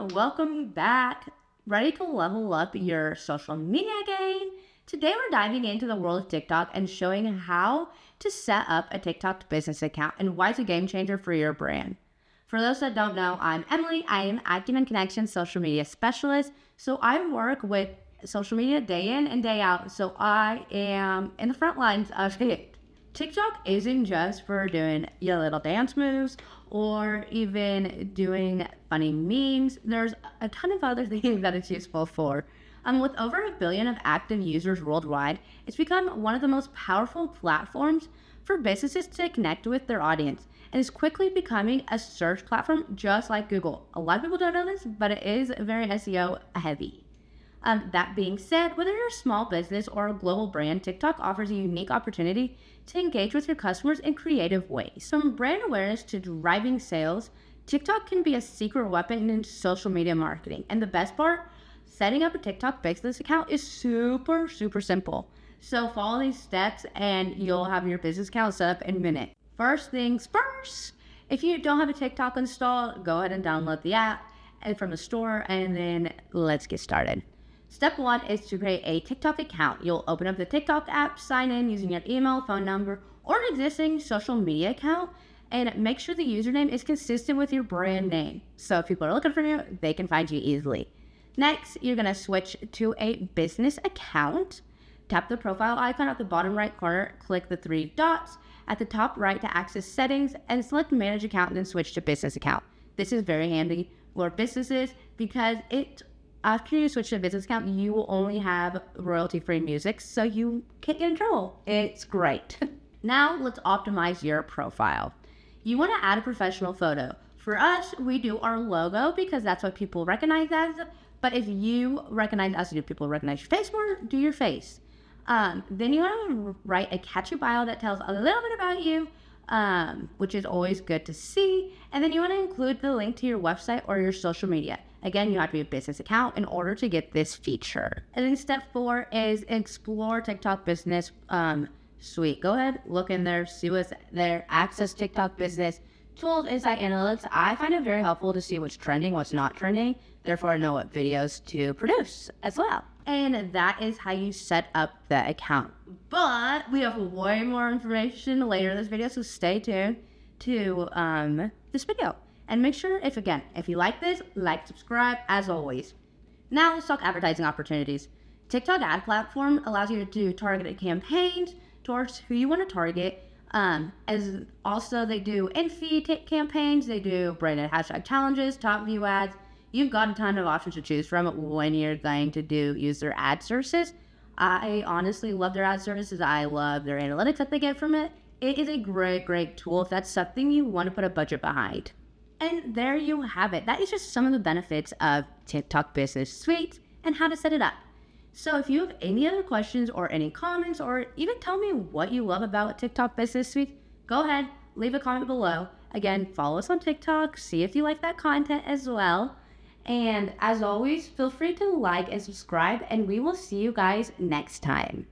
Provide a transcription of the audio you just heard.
welcome back. Ready to level up your social media game? Today we're diving into the world of TikTok and showing how to set up a TikTok business account and why it's a game changer for your brand. For those that don't know, I'm Emily. I am Acumen Connections social media specialist. So I work with social media day in and day out. So I am in the front lines of it. TikTok isn't just for doing your little dance moves or even doing funny memes. There's a ton of other things that it's useful for. With over 1 billion of active users worldwide, it's become one of the most powerful platforms for businesses to connect with their audience, and is quickly becoming a search platform just like Google. A lot of people don't know this, but it is very SEO heavy. That being said, whether you're a small business or a global brand, TikTok offers a unique opportunity to engage with your customers in creative ways. From brand awareness to driving sales, TikTok can be a secret weapon in social media marketing. And the best part, setting up a TikTok business account is super simple. So follow these steps and you'll have your business account set up in a minute. First things first, if you don't have a TikTok installed, go ahead and download the app from the store, and then let's get started. Step 1 is to create a TikTok account. You'll open up the TikTok app, sign in using your email, phone number, or an existing social media account, and make sure the username is consistent with your brand name. So if people are looking for you, they can find you easily. Next, you're going to switch to a business account. Tap the profile icon at the bottom right corner, click the 3 dots at the top right to access settings, and select manage account, and then switch to business account. This is very handy for businesses because after you switch to a business account, you will only have royalty-free music, so you can't get in trouble. It's great. Now, let's optimize your profile. You want to add a professional photo. For us, we do our logo because that's what people recognize as. But if you recognize us, do people recognize your face more? Do your face. Then you want to write a catchy bio that tells a little bit about you, which is always good to see. And then you want to include the link to your website or your social media. Again, you have to be a business account in order to get this feature. And then step 4 is explore TikTok business suite. Go ahead, look in there, see what's there, access TikTok business, tools, insight, analytics. I find it very helpful to see what's trending, what's not trending. Therefore, I know what videos to produce as well. And that is how you set up the account. But we have way more information later in this video, so stay tuned to this video. And make sure, if you like this, subscribe, as always. Now let's talk advertising opportunities. TikTok ad platform allows you to do targeted campaigns towards who you want to target. As also they do in-feed campaigns, they do branded hashtag challenges, top view ads. You've got a ton of options to choose from when you're going to use their ad services. I honestly love their ad services. I love their analytics that they get from it. It is a great tool if that's something you want to put a budget behind. And there you have it. That is just some of the benefits of TikTok Business Suite and how to set it up. So if you have any other questions or any comments, or even tell me what you love about TikTok Business Suite, go ahead, leave a comment below. Again, follow us on TikTok, see if you like that content as well. And as always, feel free to like and subscribe, and we will see you guys next time.